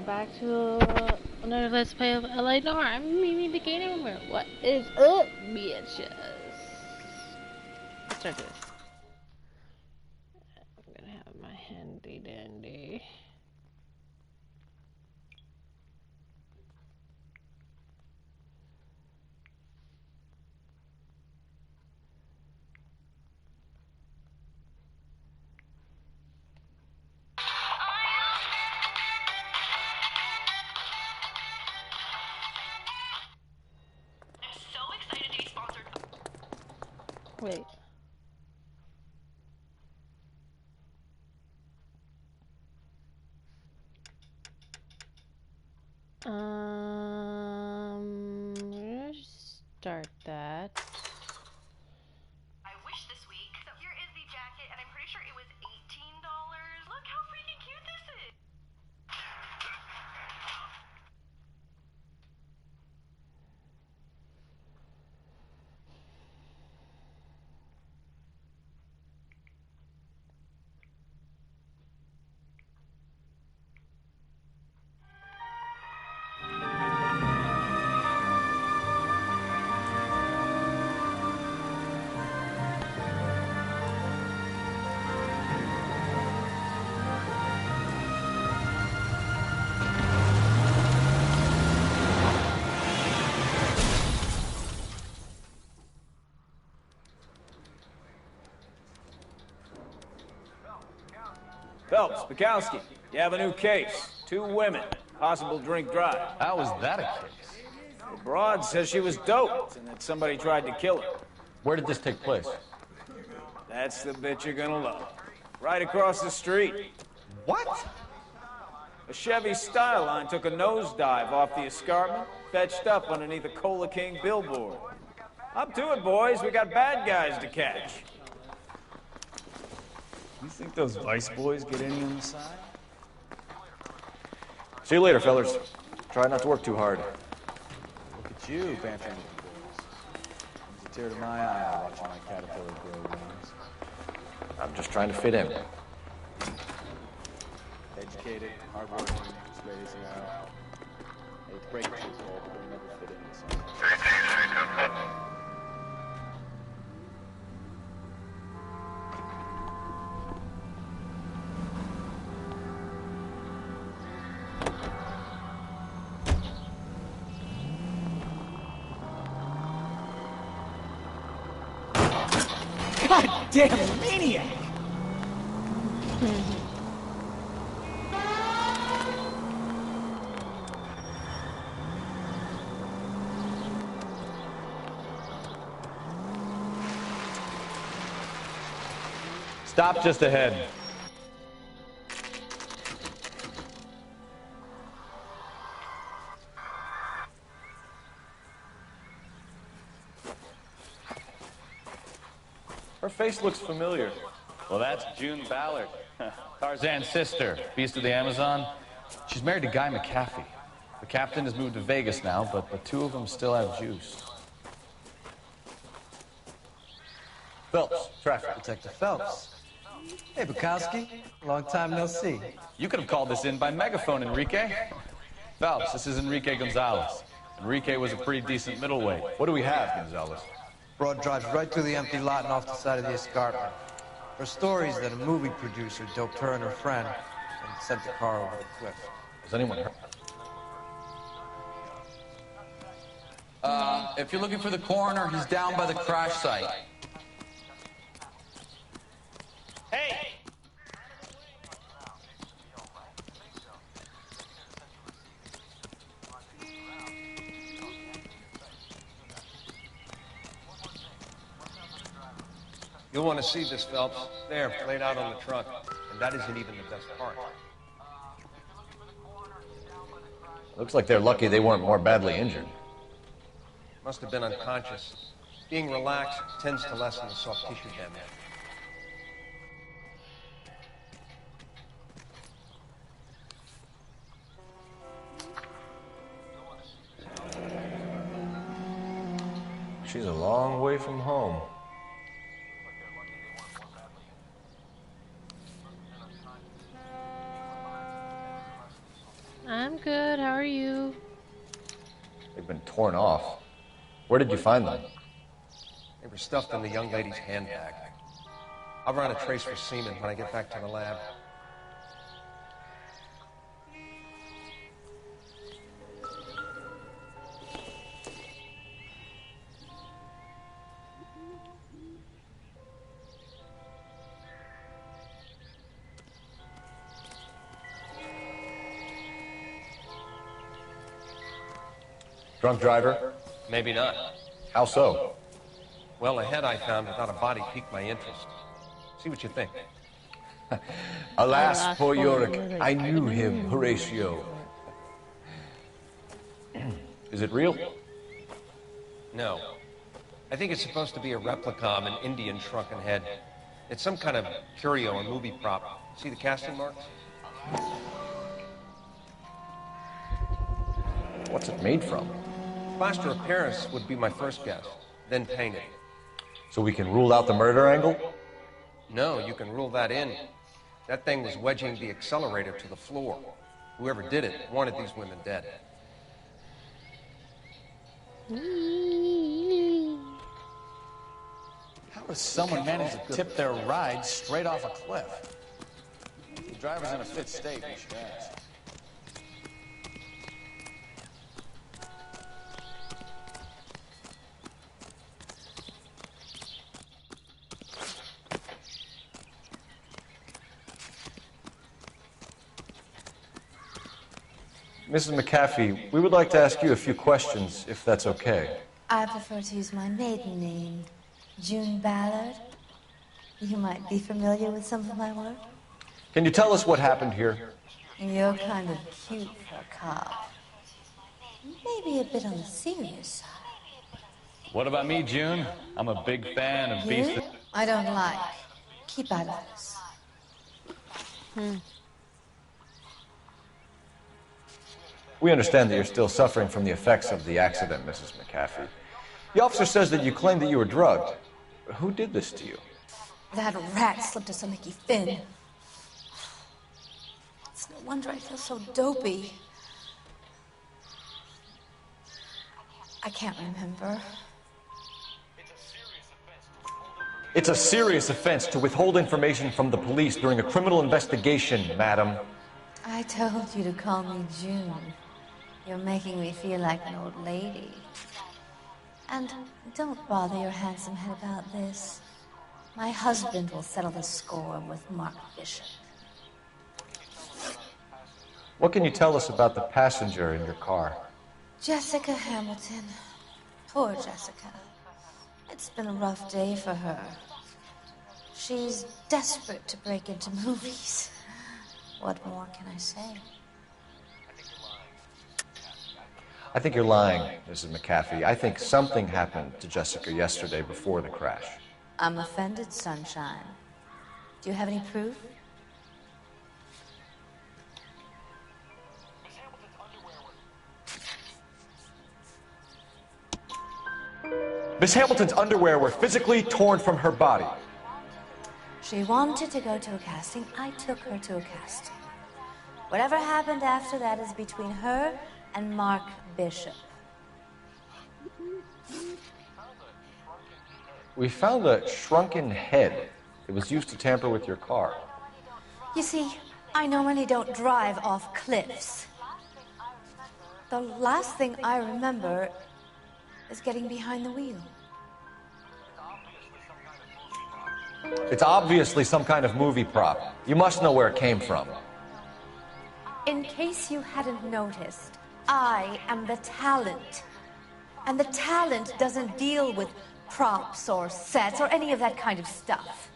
back to another Let's Play of LA Noire. I'm Mimi the Gamer. What is up, bitches? Let's start this. I'm gonna have my handy dandy. Wait. Let's start that. I wish this week. So here is the jacket, and I'm pretty sure it was $18. Look how freaking cute this is. Phelps, Bukowski, you have a new case. 2 women, possible drink drive. How was that a case? The broad says she was doped and that somebody tried to kill her. Where did this take place? That's the bit you're gonna love. Right across the street. What? A Chevy Styline took a nosedive off the escarpment, fetched up underneath a Cola King billboard. Up to it, boys. We got bad guys to catch. You think those Vice boys get any on the side? See you later, fellas. Try not to work too hard. Look at you, bantering with the boys. Brings a tear to my eye watching my caterpillar grow wings. I'm just trying to fit in. Educated, hardworking, straight as out. Eighth break kids all, but they never fit in the same. God damn maniac! Stop just ahead. Her face looks familiar. Well, that's June Ballard, Tarzan's sister, beast of the Amazon. She's married to Guy McAfee. The captain has moved to Vegas now, but the 2 of them still have juice. Phelps, traffic. Detective Phelps. Hey, Bukowski. Long time no see. You could have called this in by megaphone, Enrique. Phelps, this is Enrique Gonzalez. Enrique was a pretty decent middleweight. What do we have, Gonzalez? Broad drives right through the empty lot and off the side of the escarpment. Her story is that a movie producer doped her and her friend and sent the car over the cliff. Has anyone heard? If you're looking for the coroner, he's down by the crash site. Hey! You'll want to see this, Phelps. There, laid out on the trunk. And that isn't even the best part. Looks like they're lucky they weren't more badly injured. Must have been unconscious. Being relaxed tends to lessen the soft tissue damage. She's a long way from home. I'm good. How are you? They've been torn off. Where did you find them? They were stuffed in the young lady's handbag. I'll run a trace for semen when I get back to the lab. Drunk driver? Maybe not. How so? Well, the head I found without a body piqued my interest. See what you think. Alas, poor Yorick. I knew him, Horatio. Is it real? No. I think it's supposed to be a replica of an Indian shrunken head. It's some kind of curio or movie prop. See the casting marks? What's it made from? Plaster of Paris would be my first guess, then painted. So we can rule out the murder angle? No, you can rule that in. That thing was wedging the accelerator to the floor. Whoever did it wanted these women dead. How does someone manage to tip their ride straight off a cliff? The driver's in a fit state, we should ask. Mrs. McAfee, we would like to ask you a few questions, if that's okay. I prefer to use my maiden name, June Ballard. You might be familiar with some of my work. Can you tell us what happened here? You're kind of cute for a cop. Maybe a bit on the serious side. What about me, June? I'm a big fan of Beast. You? I don't like. Keep out of this. We understand that you're still suffering from the effects of the accident, Mrs. McAfee. The officer says that you claimed that you were drugged. Who did this to you? That rat slipped us a Mickey Finn. It's no wonder I feel so dopey. I can't remember. It's a serious offense to withhold information from the police during a criminal investigation, madam. I told you to call me June. You're making me feel like an old lady. And don't bother your handsome head about this. My husband will settle the score with Mark Bishop. What can you tell us about the passenger in your car? Jessica Hamilton. Poor Jessica. It's been a rough day for her. She's desperate to break into movies. What more can I say? I think you're lying, Mrs. McAfee. I think something happened to Jessica yesterday before the crash. I'm offended, sunshine. Do you have any proof? Miss Hamilton's underwear were physically torn from her body. She wanted to go to a casting. I took her to a casting. Whatever happened after that is between her and Mark Bishop. We found a shrunken head. It was used to tamper with your car. You see, I normally don't drive off cliffs. The last thing I remember is getting behind the wheel. It's obviously some kind of movie prop. You must know where it came from. In case you hadn't noticed, I am the talent. And the talent doesn't deal with props or sets or any of that kind of stuff.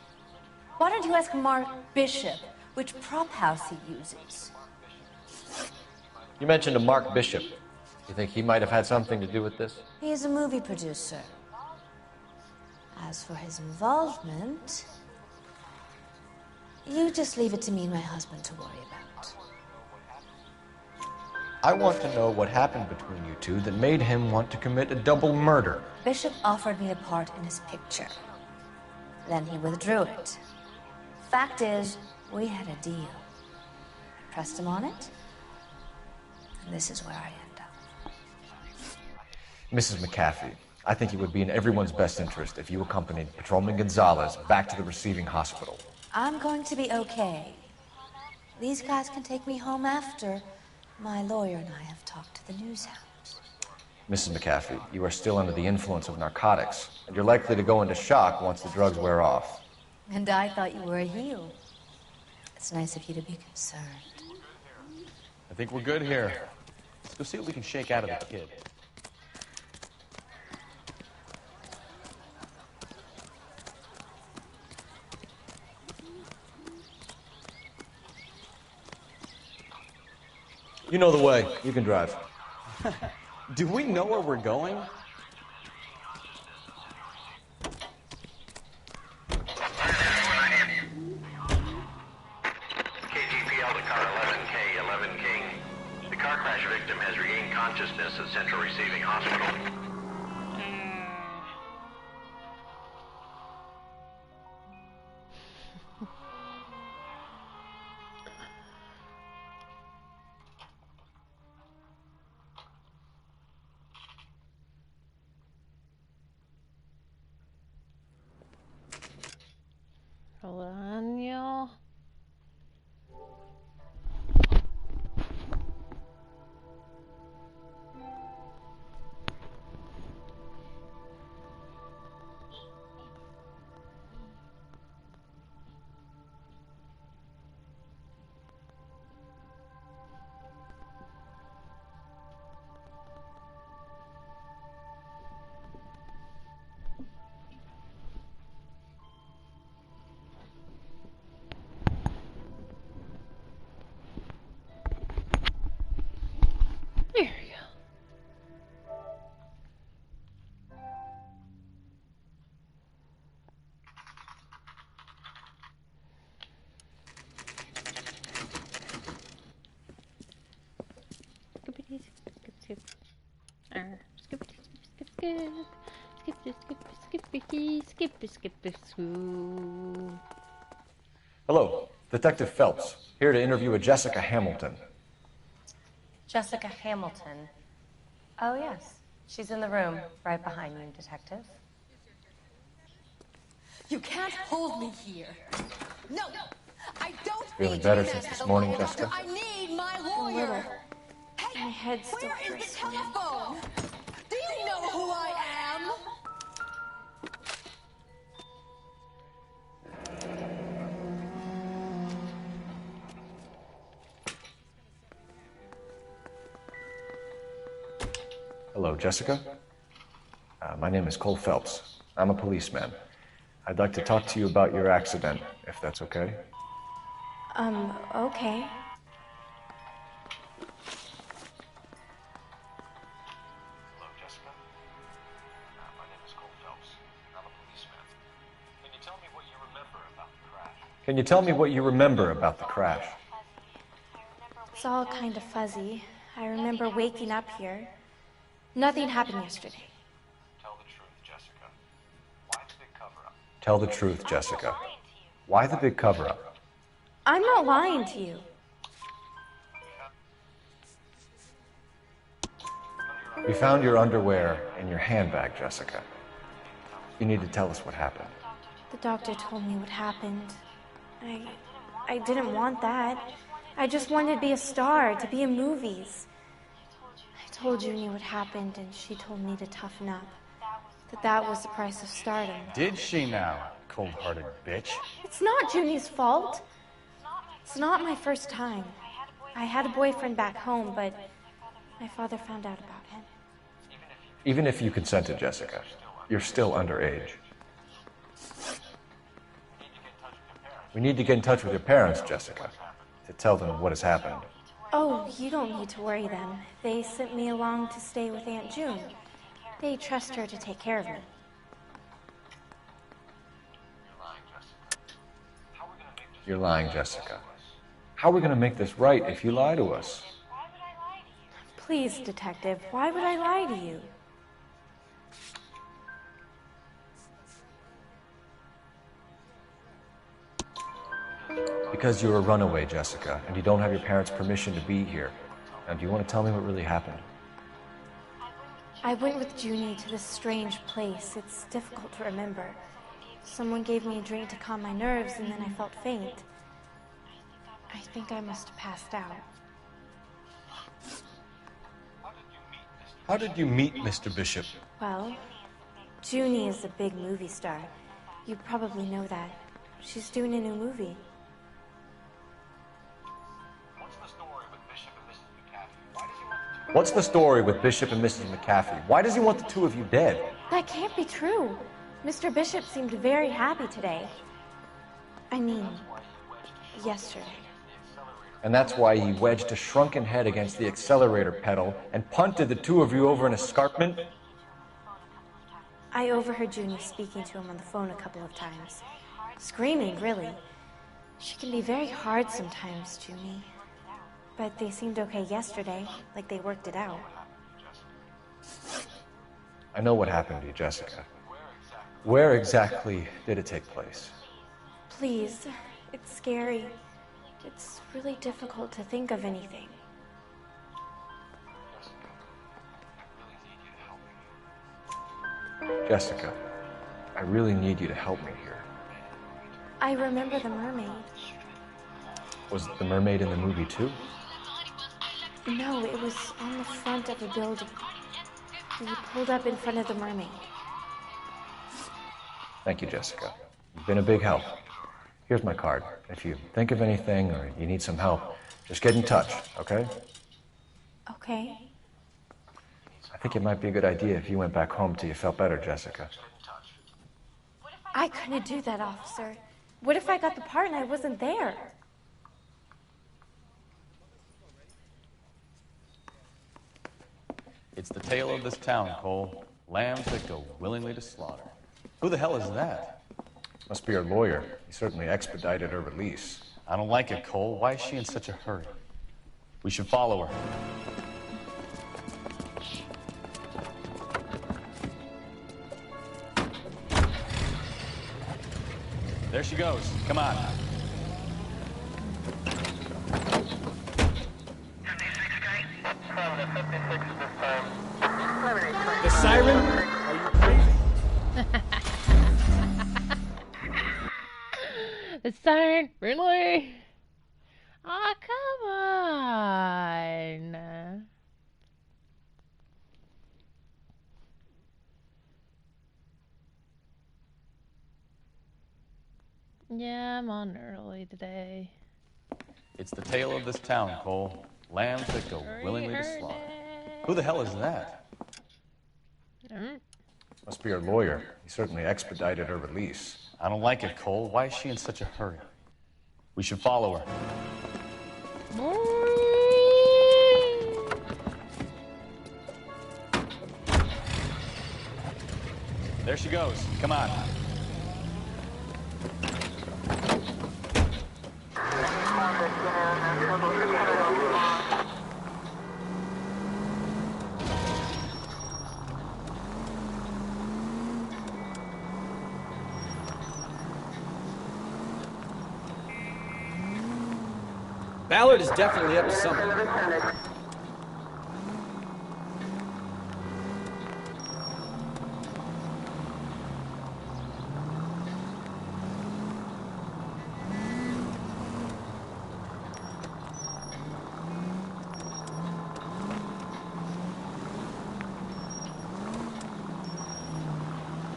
Why don't you ask Mark Bishop which prop house he uses? You mentioned a Mark Bishop. You think he might have had something to do with this? He is a movie producer. As for his involvement, you just leave it to me and my husband to worry about. I want to know what happened between you two that made him want to commit a double murder. Bishop offered me a part in his picture. Then he withdrew it. Fact is, we had a deal. I pressed him on it. And this is where I end up. Mrs. McAfee, I think it would be in everyone's best interest if you accompanied Patrolman Gonzalez back to the receiving hospital. I'm going to be okay. These guys can take me home after my lawyer and I have talked to the news hounds. Mrs. McAfee, you are still under the influence of narcotics, and you're likely to go into shock once the drugs wear off. And I thought you were a heel. It's nice of you to be concerned. I think we're good here. Let's go see what we can shake out of the kid. You know the way. You can drive. Do we know where we're going? KGPL to car 11K, 11 King. The car crash victim has regained consciousness at Central Receiving Hospital. Hold on, y'all. There we go. Skippity skip skip. Skippity skip skip skip. Skippity skip skip. Hello, Detective Phelps, here to interview a Jessica Hamilton. Jessica Hamilton. Oh, yes. She's in the room, right behind you, Detective. You can't hold me here. No, I don't Feeling need better you since as this a morning, lawyer. Jessica? I need my lawyer. Hey, My head still where is hurts. the telephone? Do you know who I am? Hello, Jessica. My name is Cole Phelps. I'm a policeman. I'd like to talk to you about your accident, if that's okay. Okay. Hello, Jessica. My name is Cole Phelps. I'm a policeman. Can you tell me what you remember about the crash? Can you tell me what you remember about the crash? It's all kind of fuzzy. I remember waking up here. Nothing happened yesterday. Tell the truth, Jessica. Why the big cover-up? Tell the truth, Jessica. Why the big cover-up? I'm not lying to you. We found your underwear in your handbag, Jessica. You need to tell us what happened. The doctor told me what happened. I didn't want that. I just wanted to be a star, to be in movies. I told Junie what happened, and she told me to toughen up. That was the price of stardom. Did she now, cold-hearted bitch? It's not Junie's fault. It's not my first time. I had a boyfriend back home, but my father found out about him. Even if you consented, Jessica, you're still underage. We need to get in touch with your parents, Jessica, to tell them what has happened. Oh, you don't need to worry them. They sent me along to stay with Aunt June. They trust her to take care of me. You're lying, Jessica. How are we going to make this right if you lie to us? Please, Detective, why would I lie to you? Because you're a runaway, Jessica, and you don't have your parents' permission to be here. Now, do you want to tell me what really happened? I went with Junie to this strange place. It's difficult to remember. Someone gave me a drink to calm my nerves, and then I felt faint. I think I must have passed out. How did you meet Mr. Bishop? Well, Junie is a big movie star. You probably know that. She's doing a new movie. What's the story with Bishop and Mrs. McAfee? Why does he want the two of you dead? That can't be true. Mr. Bishop seemed very happy today. I mean, yesterday. And that's why he wedged a shrunken head against the accelerator pedal and punted the two of you over an escarpment? I overheard Junie speaking to him on the phone a couple of times. Screaming, really. She can be very hard sometimes, Junie. But they seemed okay yesterday, like they worked it out. I know what happened to you, Jessica. Where exactly did it take place? Please, it's scary. It's really difficult to think of anything. Jessica, I really need you to help me here. I remember the mermaid. Was the mermaid in the movie too? No, it was on the front of a building. We pulled up in front of the mermaid. Thank you, Jessica. You've been a big help. Here's my card. If you think of anything or you need some help, just get in touch, okay? Okay. I think it might be a good idea if you went back home till you felt better, Jessica. I couldn't do that, officer. What if I got the part and I wasn't there? It's the tale of this town, Cole. Lambs that go willingly to slaughter. Who the hell is that? Must be her lawyer. He certainly expedited her release. I don't like it, Cole. Why is she in such a hurry? We should follow her. There she goes. Come on. The siren? Are you crazy? The siren, really? Oh, come on. Yeah, I'm on early today. It's the tale of this town, Cole. Lambs that go willingly to slaughter. Who the hell is that? Must be her lawyer. He certainly expedited her release. I don't like it, Cole. Why is she in such a hurry? We should follow her. There she goes. Come on. Ballard is definitely up to something.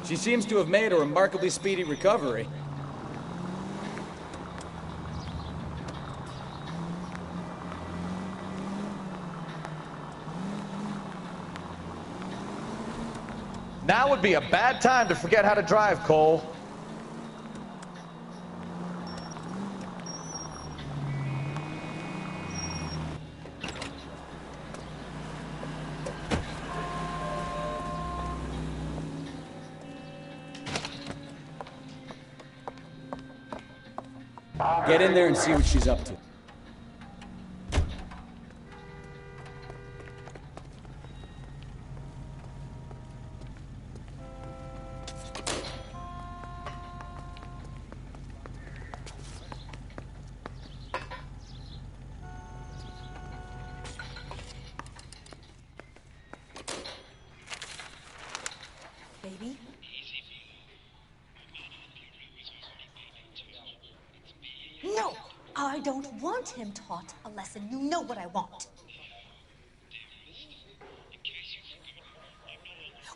She seems to have made a remarkably speedy recovery. Now would be a bad time to forget how to drive, Cole. Get in there and see what she's up to. don't want him taught a lesson. You know what I want.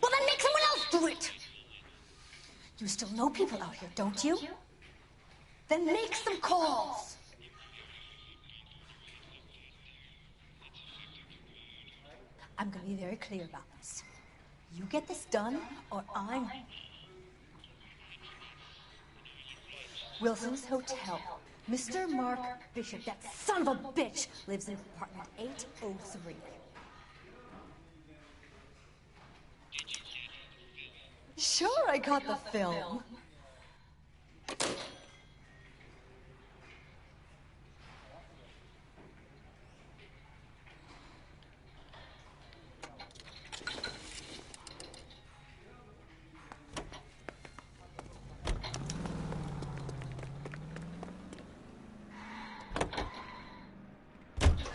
Well, then make someone else do it. You still know people out here, don't you? Then make some calls. I'm going to be very clear about this. You get this done, or I'm... Wilson's Hotel. Mr. Mark Bishop, that son of a bitch, lives in apartment 803. Sure, I caught the film.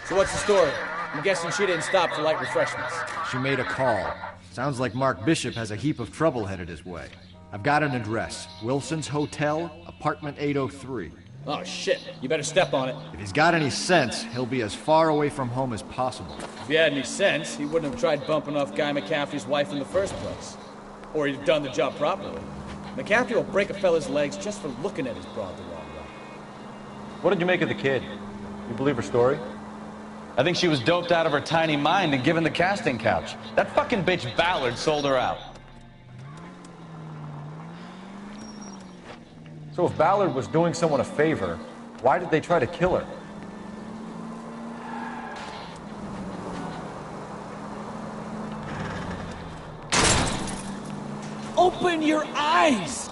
So what's the story? I'm guessing she didn't stop for light refreshments. She made a call. Sounds like Mark Bishop has a heap of trouble headed his way. I've got an address. Wilson's Hotel, apartment 803. Oh, shit. You better step on it. If he's got any sense, he'll be as far away from home as possible. If he had any sense, he wouldn't have tried bumping off Guy McCaffrey's wife in the first place. Or he'd have done the job properly. McCaffrey will break a fella's legs just for looking at his broad the wrong way. What did you make of the kid? You believe her story? I think she was doped out of her tiny mind and given the casting couch. That fucking bitch Ballard sold her out. So if Ballard was doing someone a favor, why did they try to kill her? Open your eyes!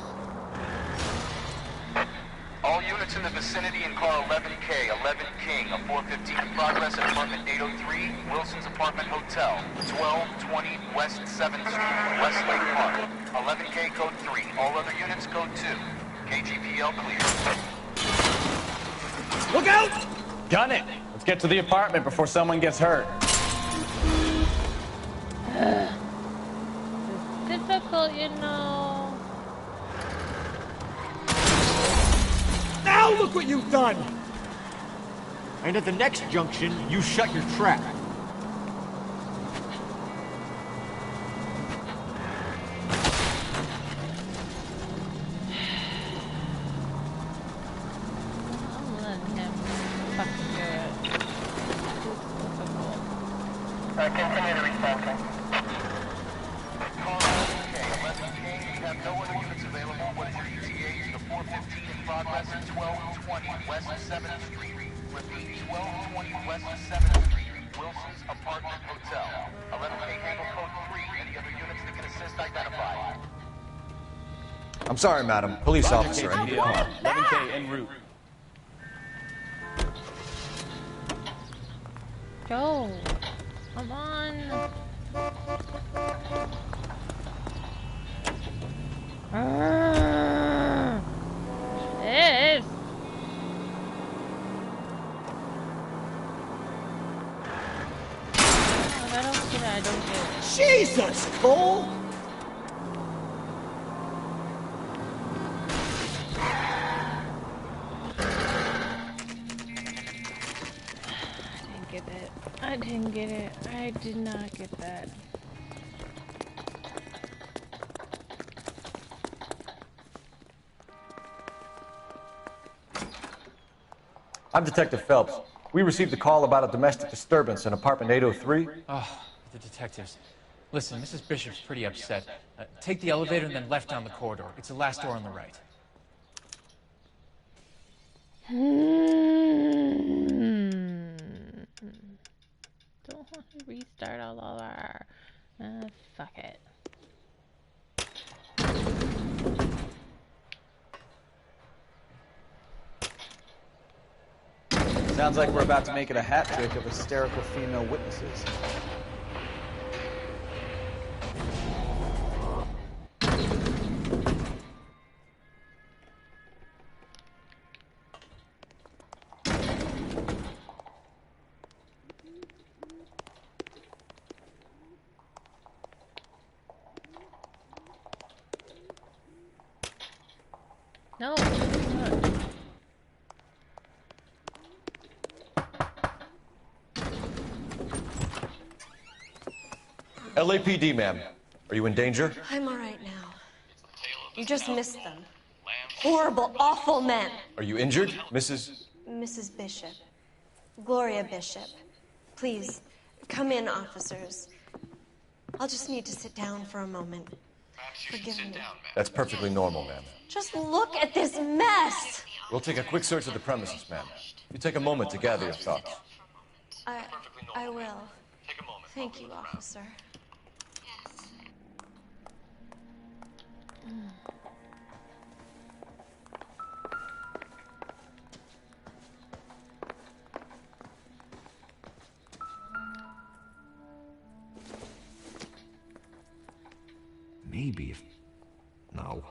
All units in the vicinity in car 11K, 11 King, a 415 in progress at apartment 803, Wilson's Apartment Hotel, 1220 West 7th Street, Westlake Park. 11K code 3, all other units code 2. KGPL clear. Look out! Gun it! Let's get to the apartment before someone gets hurt. It's difficult, you know. Now look what you've done! And at the next junction, you shut your trap. I'm letting him fucking do it. Continue to respond. Call 11K, 11K, we have no other units available. What is your ETA to the 415 in progress at 1220 West 7th Street? Repeat, 1220 West 7th Street, Wilson's Apartment Hotel. 11K handle code 3. Any other units that can assist identify? I'm sorry, madam. Police Roger, officer, I need a KGPL. car. 11K en route. Go. Come on. Yes. I don't get it. I don't get it. Jesus, Cole! I didn't get it. I did not get that. I'm Detective Phelps. We received a call about a domestic disturbance in apartment 803. Oh, the detectives. Listen, Mrs. Bishop's pretty upset. Take the elevator and then left down the corridor. It's the last door on the right. Don't want to restart all over. Fuck it. Sounds like we're about to make it a hat trick of hysterical female witnesses. No. LAPD, ma'am. Are you in danger? I'm all right now. You just missed them. Horrible, awful men. Are you injured, Mrs.? Mrs. Bishop. Gloria Bishop. Please, come in, officers. I'll just need to sit down for a moment. Forgive me. That's perfectly normal, ma'am. Just look at this mess! We'll take a quick search of the premises, ma'am. You take a moment to gather your thoughts. I will. Thank you, officer. Maybe if... No.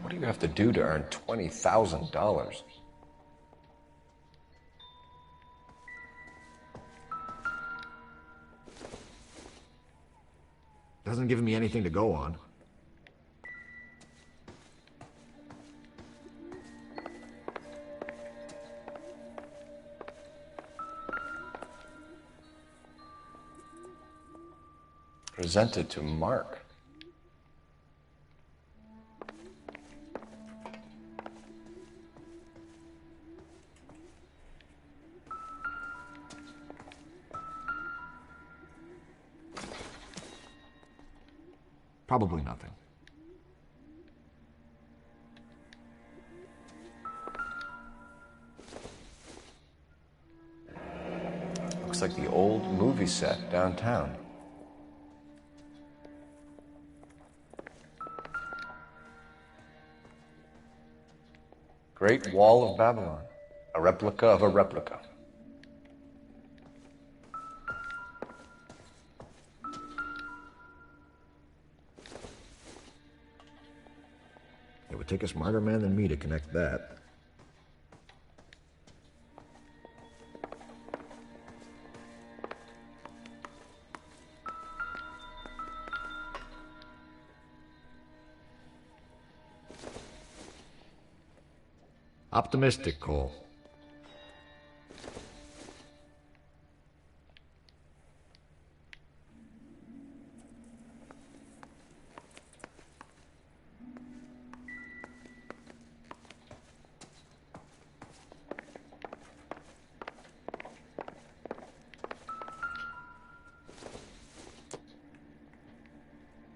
What do you have to do to earn $20,000? Doesn't give me anything to go on. Presented to Mark. Probably nothing. Looks like the old movie set downtown. Great Wall of Babylon. A replica of a replica. It would take a smarter man than me to connect that. Optimistic, Cole.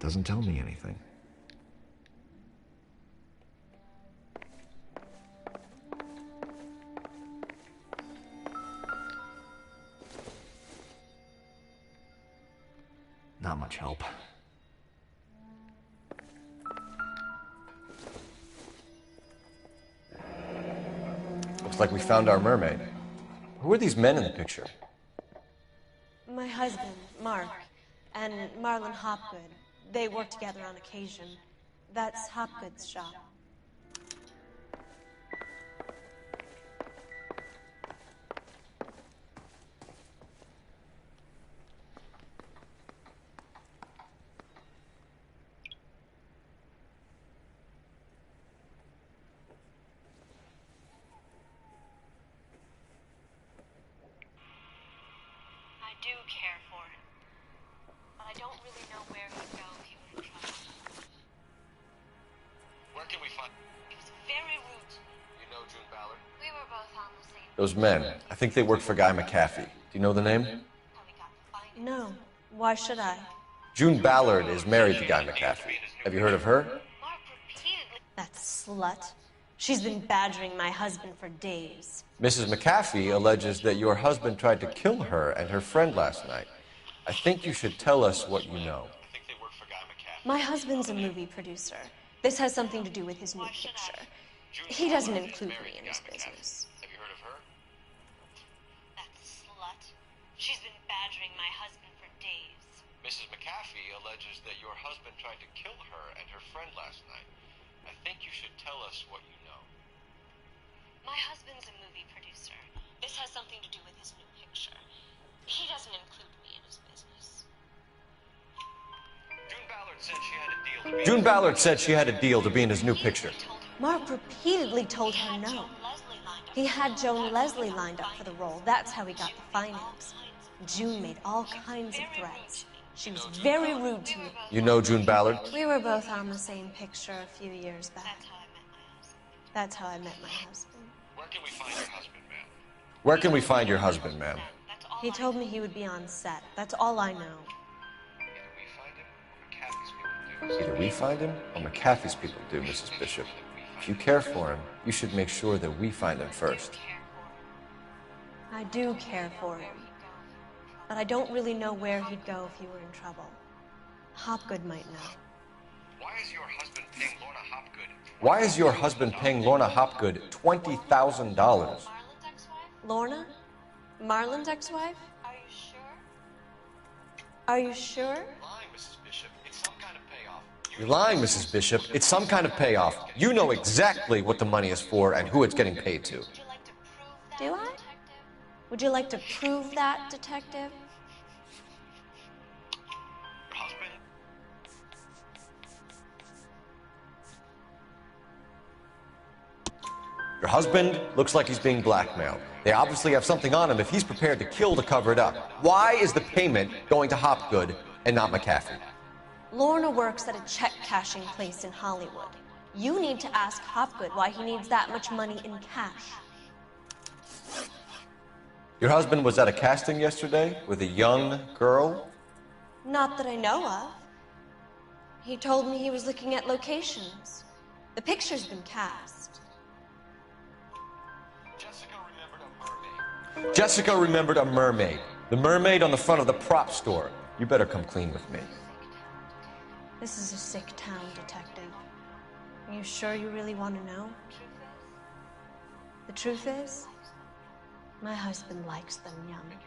Doesn't tell me anything. Not much help. Looks like we found our mermaid. Who are these men in the picture? My husband, Mark, and Marlon Hopgood. They work together on occasion. That's Hopgood's shop. I do care for him, but I don't really know where he'd go if he were in trouble. Where can we find... He was very rude. You know June Ballard? We were both on the same... Those men. I think they work for Guy McAfee. Do you know the name? No. Why should I? June Ballard is married to Guy McAfee. Have you heard of her? That slut. She's been badgering my husband for days. Mrs. McAfee alleges that your husband tried to kill her and her friend last night. I think you should tell us what you know. My husband's a movie producer. This has something to do with his new picture. He doesn't include me in his business. Have you heard of her? That slut. She's been badgering my husband for days. Mrs. McAfee alleges that your husband tried to kill her and her friend last night. I think you should tell us what you know. My husband's a movie producer. This has something to do with his new picture. He doesn't include June Ballard said she had a deal to be in his new picture. Mark repeatedly told her no. He had Joan Leslie lined up for the role. That's how he got the finance. June made all kinds of threats. She was very rude to me. You know June Ballard? We were both on the same picture a few years back. That's how I met my husband. Where can we find your husband, ma'am? Where can we find your husband, ma'am? He told me he would be on set. That's all I know. Either we find him or McAfee's people do, Mrs. Bishop. If you care for him, you should make sure that we find him first. I do care for him. But I don't really know where he'd go if he were in trouble. Hopgood might know. Why is your husband paying Lorna Hopgood? Why is your husband paying Lorna Hopgood $20,000? Lorna? Marlon's ex-wife? Are you sure? You're lying, Mrs. Bishop. It's some kind of payoff. You know exactly what the money is for and who it's getting paid to. Do I? Would you like to prove that, detective? Your husband looks like he's being blackmailed. They obviously have something on him if he's prepared to kill to cover it up. Why is the payment going to Hopgood and not McAfee? Lorna works at a check-cashing place in Hollywood. You need to ask Hopgood why he needs that much money in cash. Your husband was at a casting yesterday with a young girl? Not that I know of. He told me he was looking at locations. The picture's been cast. Jessica remembered a mermaid. The mermaid on the front of the prop store. You better come clean with me. This is a sick town, detective. Are you sure you really want to know? The truth is, my husband likes them young.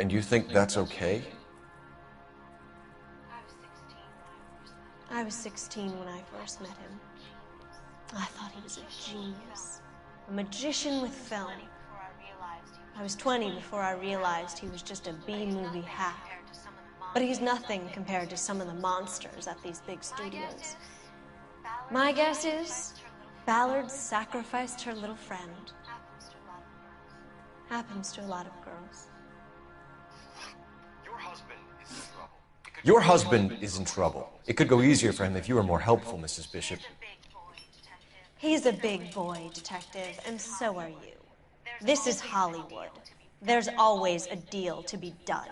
And you think that's okay? I was 16 when I first met him. I thought he was a genius, a magician with film. I was 20 before I realized he was just a B-movie hack. But he's nothing compared to some of the monsters at these big studios. My guess is Ballard sacrificed her little friend. Happens to a lot of girls. Your husband is in trouble. It could go easier for him if you were more helpful, Mrs. Bishop. He's a big boy, detective, and so are you. This is Hollywood. There's always a deal to be done.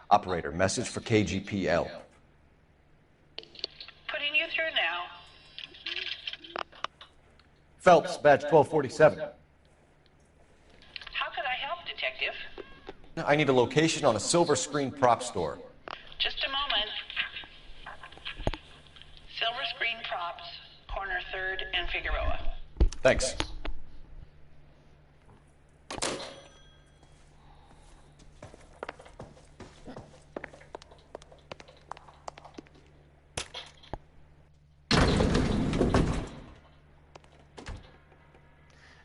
Operator, message for KGPL. Putting you through now. Phelps, badge 1247. How could I help, Detective? I need a location on a silver screen prop store. Just a moment. Silver Screen Props, corner 3rd and Figueroa. Thanks.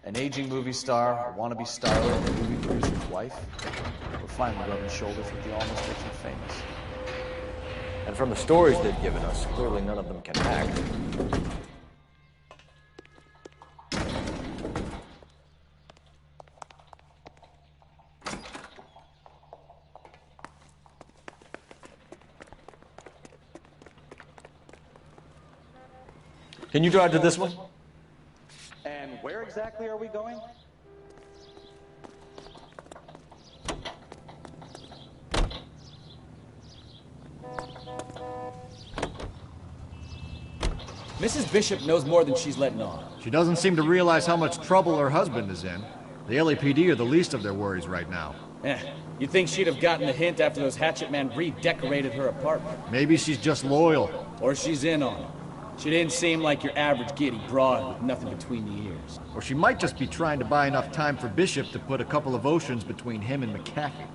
An aging movie star, a wannabe starlet, and a movie producer's wife. We're finally rubbing shoulders with the almost rich and famous. And from the stories they've given us, clearly none of them can act. Can you drive to this one? And where exactly are we going? Mrs. Bishop knows more than she's letting on. She doesn't seem to realize how much trouble her husband is in. The LAPD are the least of their worries right now. You'd think she'd have gotten the hint after those hatchet men redecorated her apartment. Maybe she's just loyal. Or she's in on it. She didn't seem like your average giddy broad with nothing between the ears. Or she might just be trying to buy enough time for Bishop to put a couple of oceans between him and McAfee.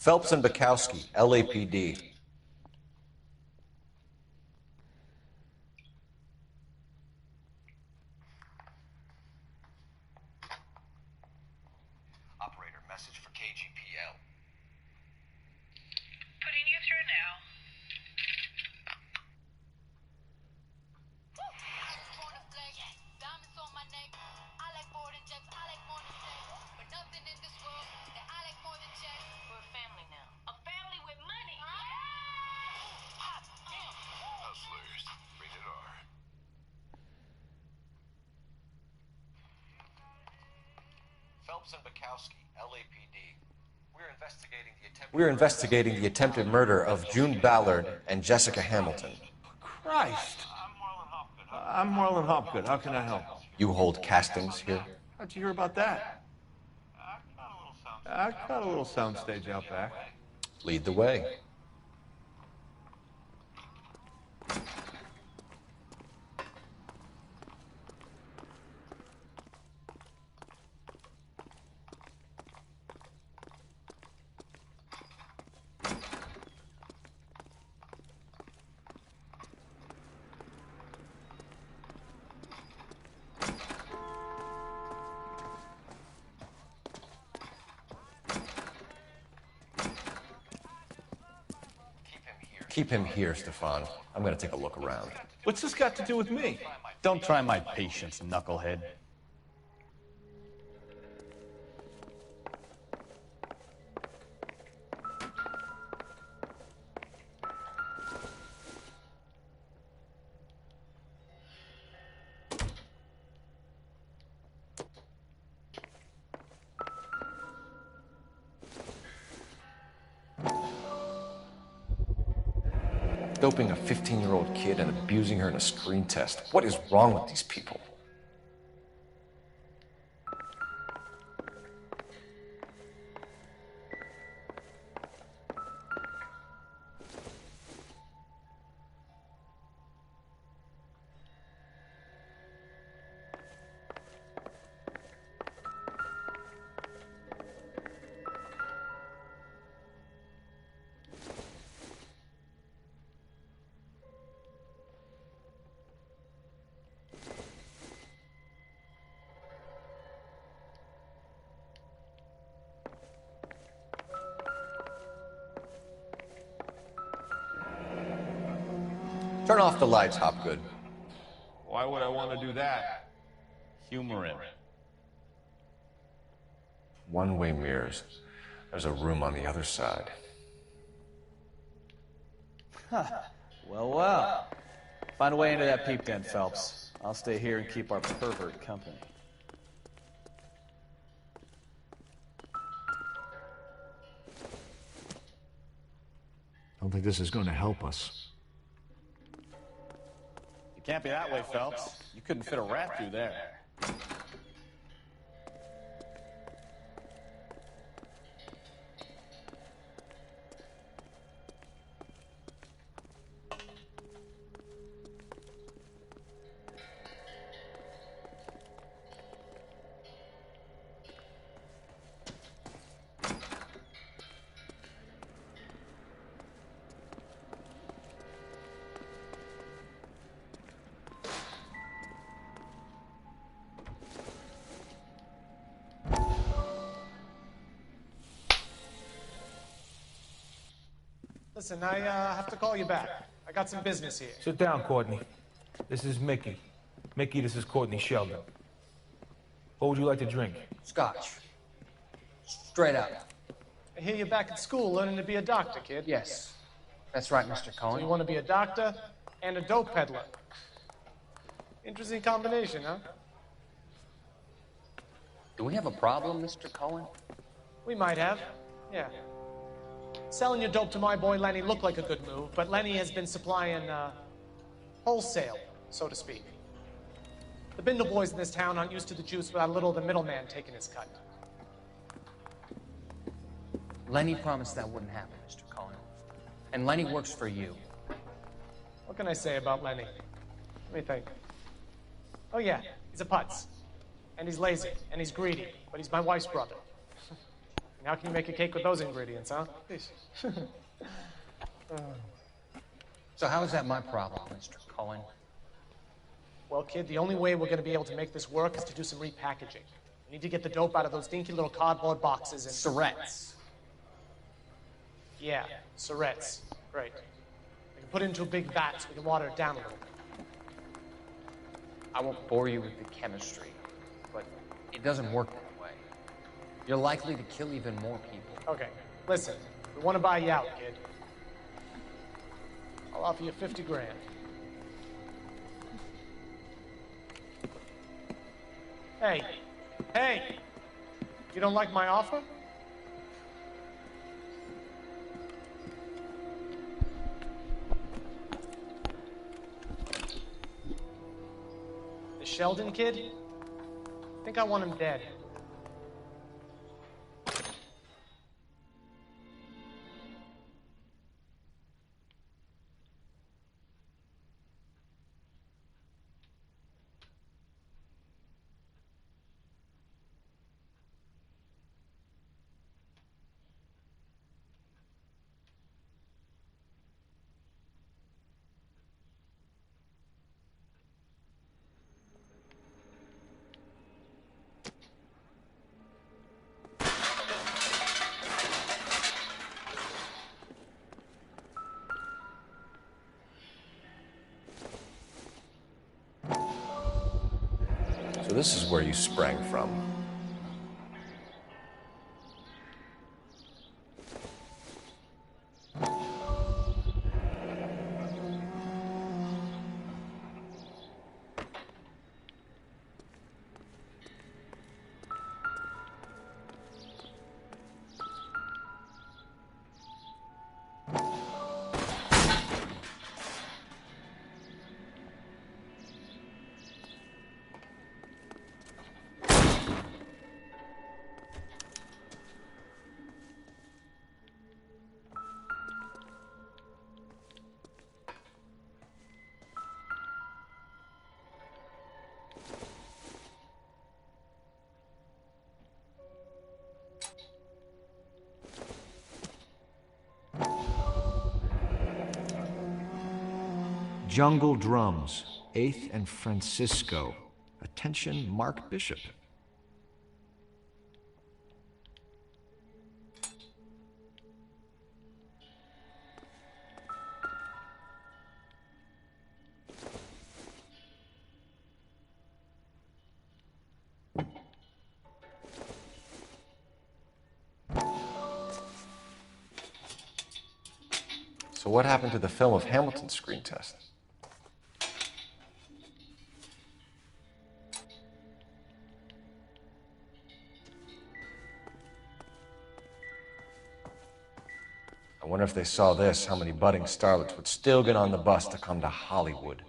Phelps and Bukowski, LAPD. Operator, message for KGPL. Putting you through now. We're a family now. A family with money. Hustlers, rated R. Phelps and Bukowski, LAPD. We're investigating the attempted murder of June Ballard and Jessica Hamilton. Christ. I'm Marlon Hopgood. How can I help? You hold castings here? How'd you hear about that? I got a little soundstage out back. Lead the way. Keep him here, Stefan. I'm gonna take a look around. What's this got to do with me? Don't try my patience, knucklehead. Doping a 15-year-old kid and abusing her in a screen test. What is wrong with these people? Turn off the lights, Hopgood. Why would I want to do that? Humor him. One-way mirrors. There's a room on the other side. Well, well. Find a way into that peep den, Phelps. I'll stay here and keep our pervert company. I don't think this is going to help us. You can't be that way, Phelps. You couldn't fit a rat through there. Listen, I have to call you back. I got some business here. Sit down, Courtney. This is Mickey. Mickey, this is Courtney Sheldon. What would you like to drink? Scotch. Straight out. I hear you're back at school learning to be a doctor, kid. Yes. That's right, Mr. So Cohen. you want to be a doctor and a dope peddler. Interesting combination, huh? Do we have a problem, Mr. Cohen? We might have. Yeah. Selling your dope to my boy Lenny looked like a good move, but Lenny has been supplying, wholesale, so to speak. The Bindle boys in this town aren't used to the juice without a little of the middleman taking his cut. Lenny promised that wouldn't happen, Mr. Cohen. And Lenny works for you. What can I say about Lenny? Let me think. Oh yeah, he's a putz. And he's lazy, and he's greedy, but he's my wife's brother. How can you make a cake with those ingredients, huh? Jeez. So how is that my problem, Mr. Cullen? Well, kid, the only way we're going to be able to make this work is to do some repackaging. We need to get the dope out of those dinky little cardboard boxes and... Surrettes. Yeah, Surrettes. Great. We can put it into a big vat so we can water it down a little bit. I won't bore you with the chemistry, but it doesn't work that way. You're likely to kill even more people. Okay, listen. We want to buy you out, kid. I'll offer you 50 grand. Hey! You don't like my offer? The Sheldon kid? I think I want him dead. So this is where you sprang from. Jungle Drums, 8th and Francisco. Attention, Mark Bishop. So what happened to the film of Hamilton's screen test? I wonder if they saw this, how many budding starlets would still get on the bus to come to Hollywood.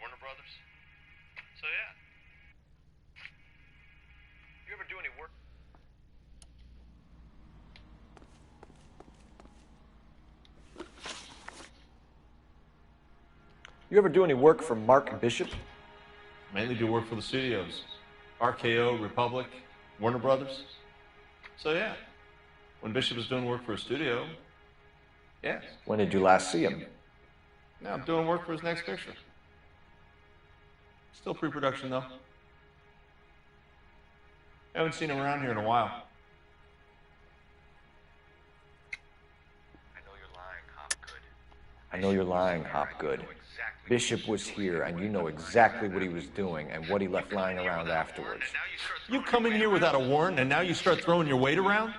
Warner Brothers? So yeah. You ever do any work? You ever do any work for Mark Bishop? Mainly do work for the studios. RKO, Republic, Warner Brothers. So yeah. When Bishop is doing work for a studio, yeah. When did you last see him? Now I'm doing work for his next picture. Still pre-production though. Haven't seen him around here in a while. I know you're lying, Hopgood. Bishop was here, and you know exactly what he was doing and what he left lying around afterwards. You come in here without a warrant, and now you start throwing your weight around?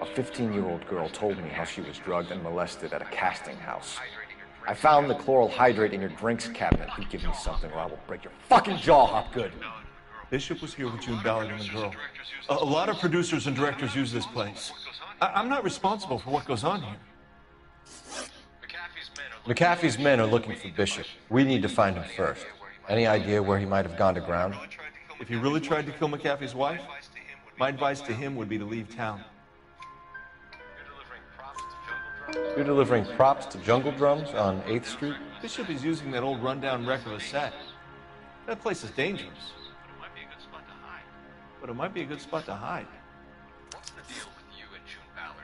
A 15-year-old girl told me how she was drugged and molested at a casting house. I found the chloral hydrate in your drinks cabinet. You give me something or I will break your fucking jaw, Hopgood. Bishop was here with June Ballard and the girl. A lot of producers and directors use this place. I'm not responsible for what goes on here. McAfee's men are looking for Bishop. We need to find him first. Any idea where he might have gone to ground? If he really tried to kill McAfee's wife, my advice to him would be to leave town. You're delivering props to Jungle Drums on 8th Street? Bishop is using that old rundown wreck of a set. That place is dangerous. But it might be a good spot to hide.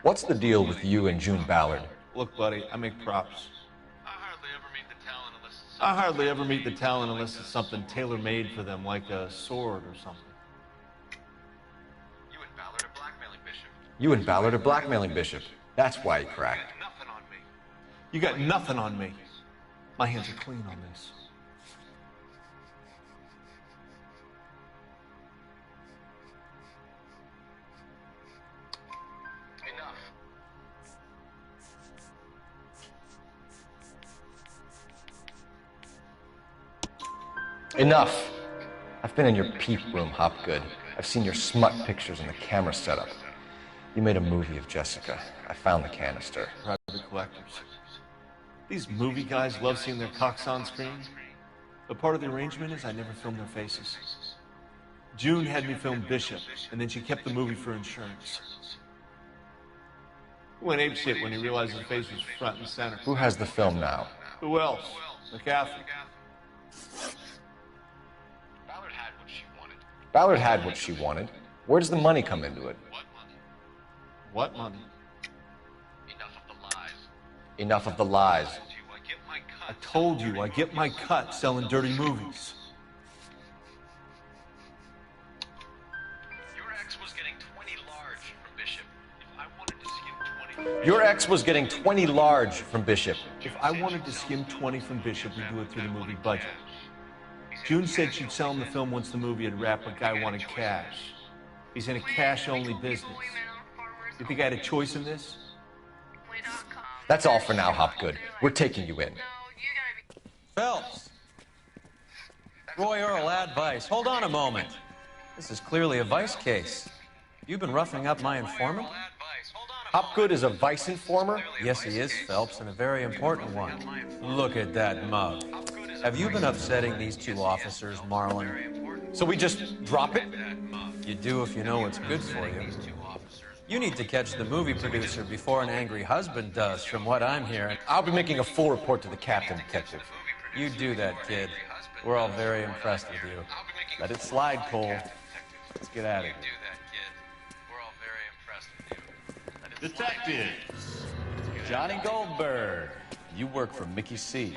What's the deal with you and June Ballard? Look, buddy, I make props. I hardly ever meet the talent unless it's something tailor-made for them, like a sword or something. You and Ballard are blackmailing Bishop. That's why he cracked. You got nothing on me. My hands are clean on this. Enough! I've been in your peep room, Hopgood. I've seen your smut pictures and the camera setup. You made a movie of Jessica. I found the canister. Private collectors. These movie guys love seeing their cocks on screen. But part of the arrangement is I never filmed their faces. June had me film Bishop, and then she kept the movie for insurance. He went apeshit when he realized his face was front and center. Who has the film now? Who else? McAfee. Ballard had what she wanted. Where does the money come into it? What money? Enough of the lies. I told you I get my cut selling dirty movies. Your ex was getting 20 large from Bishop. If I wanted to skim 20... Your ex was getting 20 large from Bishop. If I wanted to skim 20 from Bishop, we'd do it through the movie budget. June said she'd sell him the film once the movie had wrapped, but Guy wanted cash. He's in a cash-only business. You think I had a choice in this? That's all for now, Hopgood. We're taking you in. Phelps! Roy Earl, ad vice. Hold on a moment. This is clearly a vice case. You've been roughing up my informant? Hopgood is a vice informer? Yes, he is, Phelps, and a very important one. Look at that mug. Have you been upsetting these two officers, Marlon? So we just drop it? You do if you know what's good for you. You need to catch the movie producer before an angry husband does, from what I'm hearing. I'll be making a full report to the captain, detective. You do that, kid. We're all very impressed with you. Let it slide, Cole. Let's get at it. Detectives. Johnny Goldberg. You work for Mickey C.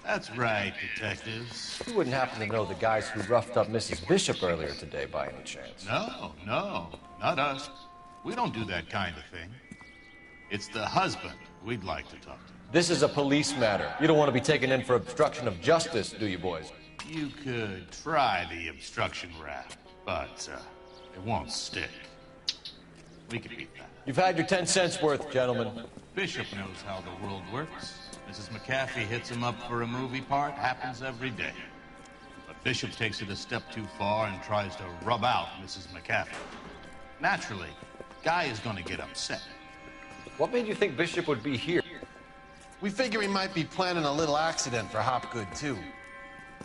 That's right, detectives. You wouldn't happen to know the guys who roughed up Mrs. Bishop earlier today by any chance? No, not us. We don't do that kind of thing. It's the husband we'd like to talk to. This is a police matter. You don't want to be taken in for obstruction of justice, do you, boys? You could try the obstruction rap, but it won't stick. We can beat that. You've had your 10 cents worth, gentlemen. Bishop knows how the world works. Mrs. McAfee hits him up for a movie part. Happens every day. But Bishop takes it a step too far and tries to rub out Mrs. McAfee. Naturally, Guy is going to get upset. What made you think Bishop would be here? We figure he might be planning a little accident for Hopgood, too.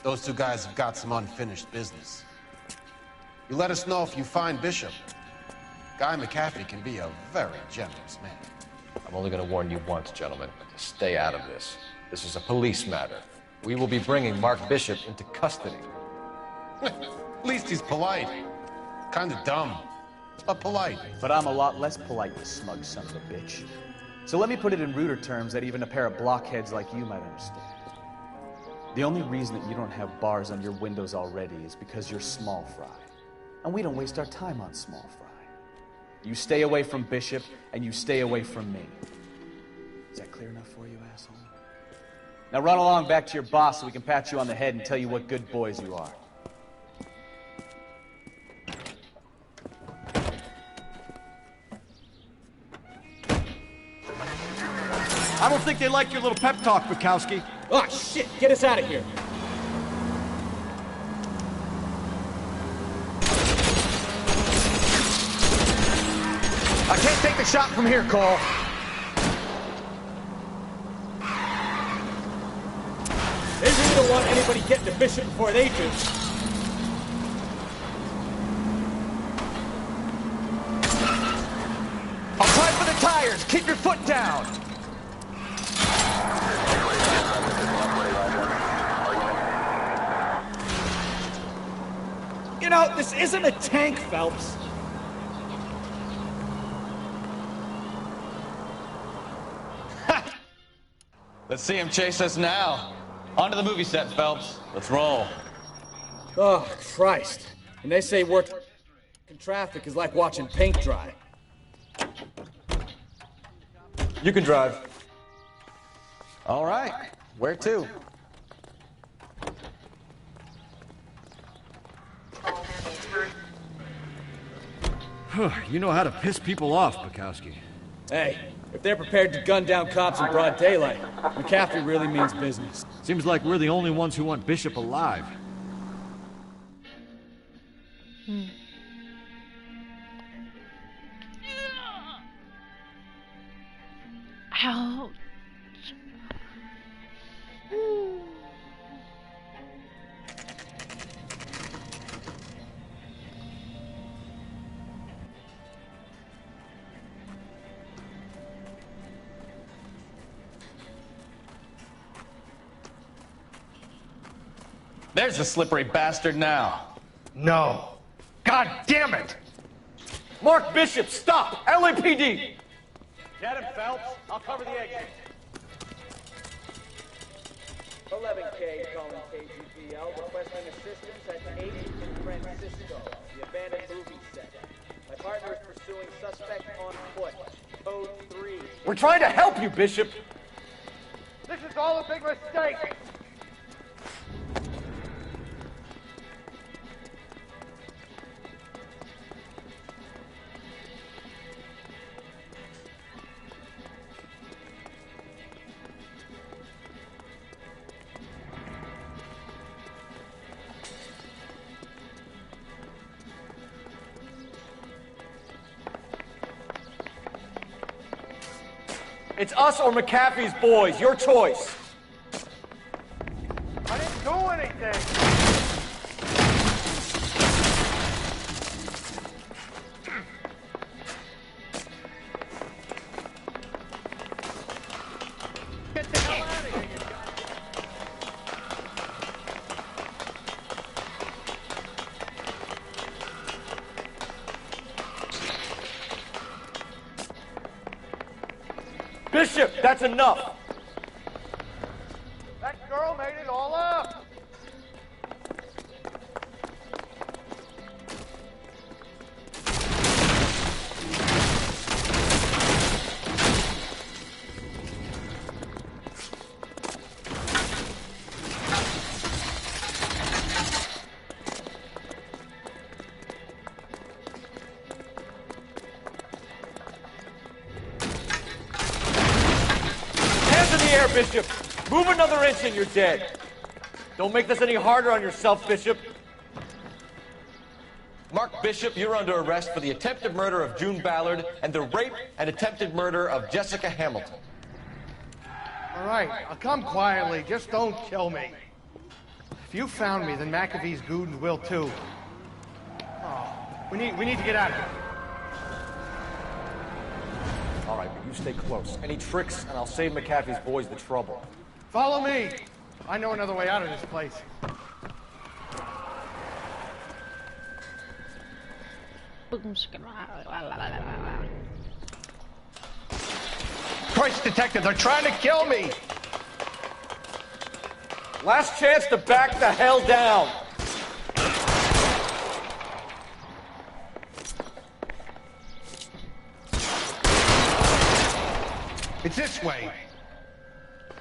Those two guys have got some unfinished business. You let us know if you find Bishop. Guy McAfee can be a very generous man. I'm only going to warn you once, gentlemen. Stay out of this. This is a police matter. We will be bringing Mark Bishop into custody. At least he's polite. Kind of dumb, but polite. But I'm a lot less polite, you smug son of a bitch. So let me put it in ruder terms that even a pair of blockheads like you might understand. The only reason that you don't have bars on your windows already is because you're small fry. And we don't waste our time on small fry. You stay away from Bishop, and you stay away from me. Is that clear enough for you, asshole? Now run along back to your boss so we can pat you on the head and tell you what good boys you are. I don't think they like your little pep talk, Bukowski. Oh, shit! Get us out of here! I can't take the shot from here, Cole. They really don't want anybody getting to Bishop before they do. I'll try for the tires. Keep your foot down. You know, this isn't a tank, Phelps. Let's see him chase us now. Onto the movie set, Phelps. Let's roll. Oh, Christ. And they say working in traffic is like watching paint dry. You can drive. All right. Where to? You know how to piss people off, Bukowski. Hey, if they're prepared to gun down cops in broad daylight, McCaffrey really means business. Seems like we're the only ones who want Bishop alive. Ouch. There's the slippery bastard now. No. God damn it! Mark Bishop, stop! LAPD! Get him, Phelps. I'll cover the exit. 11K calling KGPL, requesting assistance at 8 in Francisco, the abandoned movie set. My partner is pursuing suspect on foot. Code 3. We're trying to help you, Bishop! This is all a big mistake! It's us or McAfee's boys. Your choice. I didn't do anything! Get the hell out of here, you Bishop, that's enough. That girl made it all up! Hands in the air, Bishop. Move another inch and you're dead. Don't make this any harder on yourself, Bishop. Mark Bishop, you're under arrest for the attempted murder of June Ballard and the rape and attempted murder of Jessica Hamilton. All right, I'll come quietly. Just don't kill me. If you found me, then McAfee's goons will too. Oh, we need to get out of here. All right, but you stay close. Any tricks, and I'll save McAfee's boys the trouble. Follow me. I know another way out of this place. Christ, detective, they're trying to kill me! Last chance to back the hell down. It's this way.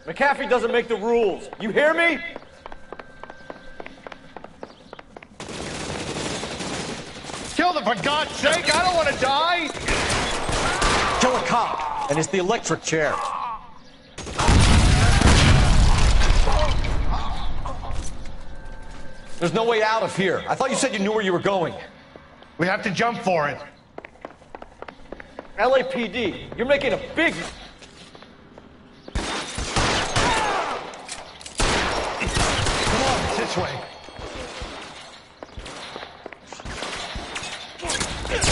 McAfee doesn't make the rules. You hear me? Kill them, for God's sake! I don't want to die! Kill a cop, and it's the electric chair. There's no way out of here. I thought you said you knew where you were going. We have to jump for it. LAPD, you're making a big... Come on, it's this way. Is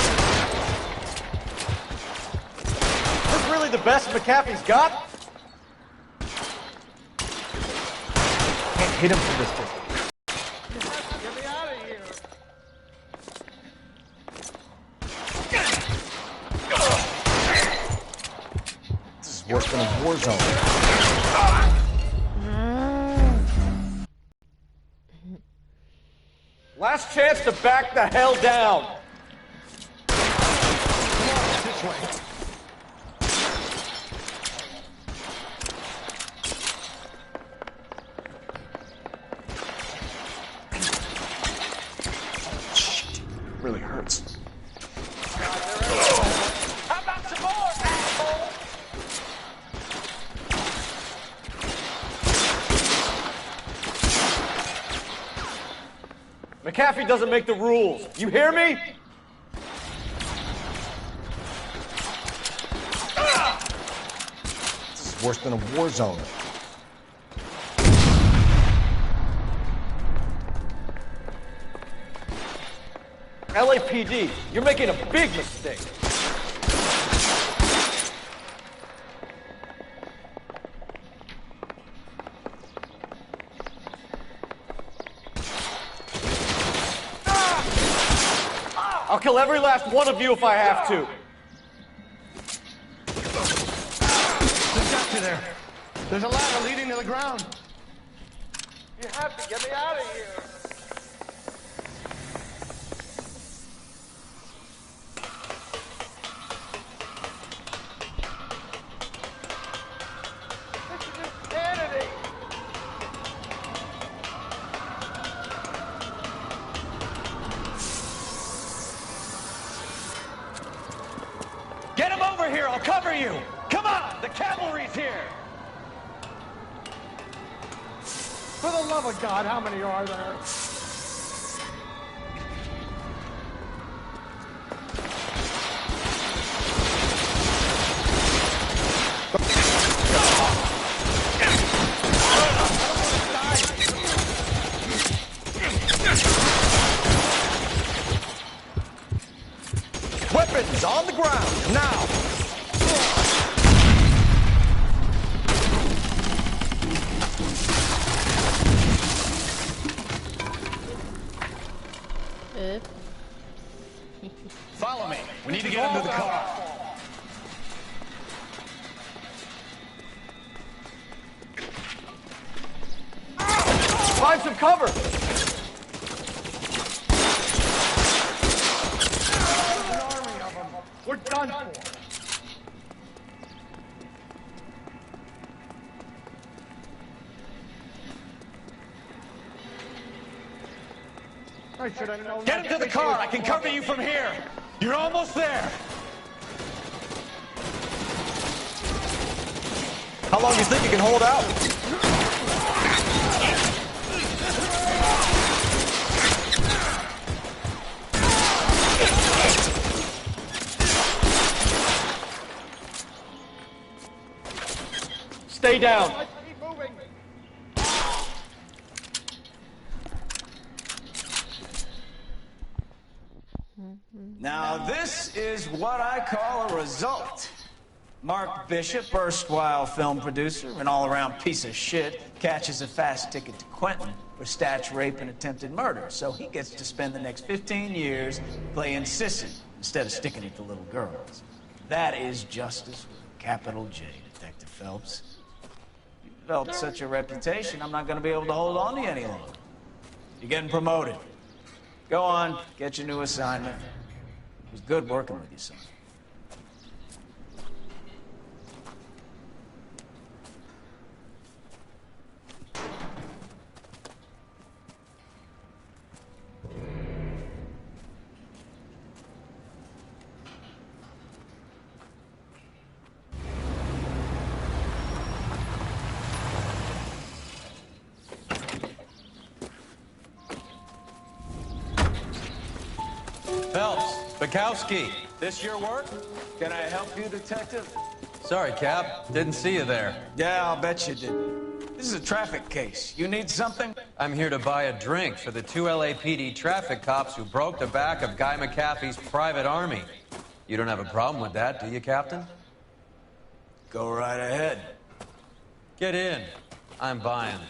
this really the best McAfee's got? Can't hit him from this distance. Get me out of here. This is worse than a war zone. Last chance to back the hell down. Come on, it's this way. Really hurts. How about some more, asshole? McAfee doesn't make the rules. You hear me? This is worse than a war zone. LAPD, you're making a big mistake. I'll kill every last one of you if I have to. There's got you there. There's a ladder leading to the ground. You have to get me out of here. This is insanity. Get him over here! I'll cover you! Come on! The cavalry's here! For the love of God, how many are there? Weapons on the ground, now! Follow me. We need to get into the car. Find some cover! There's an army of them. We're done for. I should have known. Get him to the car. I can cover you from here. You're almost there. How long do you think you can hold out? Stay down. Keep moving. Now, this is what I call a result. Mark Bishop, erstwhile film producer, an all-around piece of shit, catches a fast ticket to Quentin for statch rape and attempted murder, so he gets to spend the next 15 years playing sissy instead of sticking it to little girls. That is justice with a capital J, Detective Phelps. developed such a reputation, I'm not going to be able to hold on to you any longer. You're getting promoted. Go on, get your new assignment. It was good working with you, son. Phelps, Bukowski, this your work? Can I help you, detective? Sorry, Cap. Didn't see you there. Yeah, I'll bet you did. This is a traffic case. You need something? I'm here to buy a drink for the 2 LAPD traffic cops who broke the back of Guy McAfee's private army. You don't have a problem with that, do you, Captain? Go right ahead. Get in. I'm buying.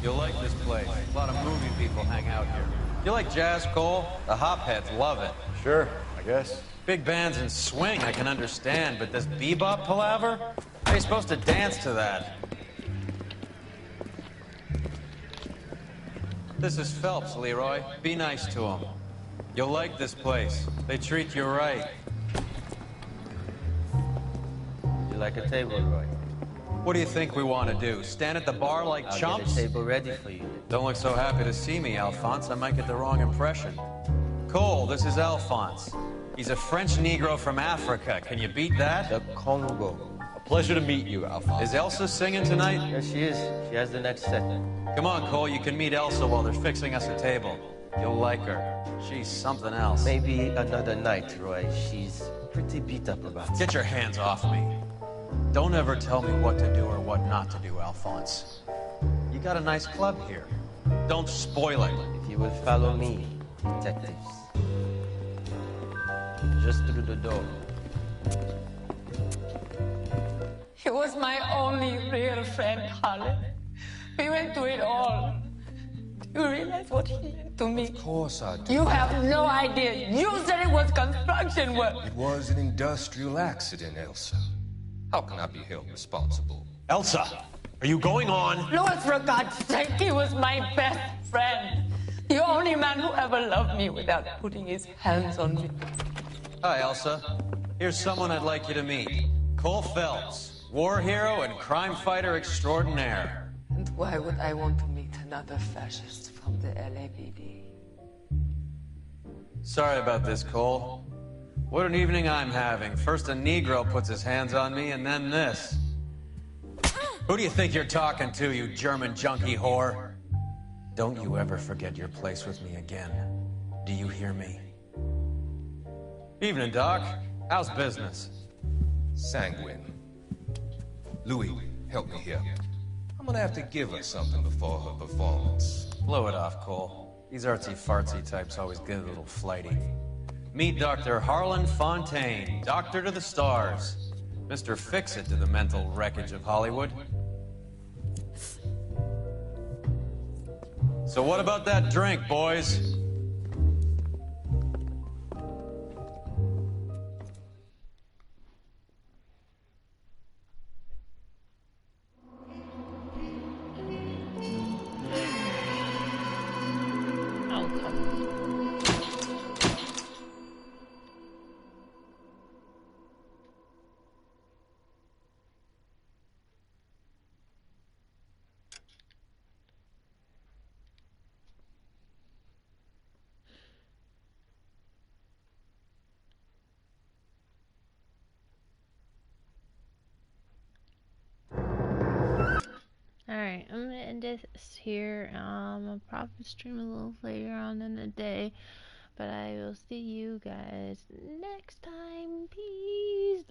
You'll like this place. A lot of movie people hang out here. You like jazz, Cole? The hopheads love it. Sure, I guess. Big bands and swing I can understand, but this bebop palaver? How are you supposed to dance to that? This is Phelps, Leroy. Be nice to him. You'll like this place. They treat you right. You like a table, Roy? What do you think we want to do? Stand at the bar like I'll chumps? get a table ready for you. Don't look so happy to see me, Alphonse. I might get the wrong impression. Cole, this is Alphonse. He's a French Negro from Africa. Can you beat that? The Congo. A pleasure to meet you, Alphonse. Is Elsa singing tonight? Yes, she is. She has the next set. Come on, Cole. You can meet Elsa while they're fixing us a table. You'll like her. She's something else. Maybe another night, Roy. She's pretty beat up about it. Get your hands off me. Don't ever tell me what to do or what not to do, Alphonse. You got a nice club here. Don't spoil it. If you will follow me, detectives. Just through the door. He was my only real friend, Harlan. We went through it all. Do you realize what he meant to me? Of course I do. You have no idea. You said it was construction work. It was an industrial accident, Elsa. How can I be held responsible? Elsa, are you going on? Louis, for God's sake, he was my best friend. The only man who ever loved me without putting his hands on me. Hi, Elsa. Here's someone I'd like you to meet. Cole Phelps, war hero and crime fighter extraordinaire. And why would I want to meet another fascist from the LAPD? Sorry about this, Cole. What an evening I'm having. First a Negro puts his hands on me, and then this. Who do you think you're talking to, you German junkie whore? Don't you ever forget your place with me again. Do you hear me? Evening, Doc. How's business? Sanguine. Louis, help me here. I'm gonna have to give her something before her performance. Blow it off, Cole. These artsy-fartsy types always get a little flighty. Meet Dr. Harlan Fontaine, doctor to the stars. Mr. Fix-It to the mental wreckage of Hollywood. So what about that drink, boys? Alright, I'm gonna end this here. I'll probably stream a little later on in the day, but I will see you guys next time. Peace.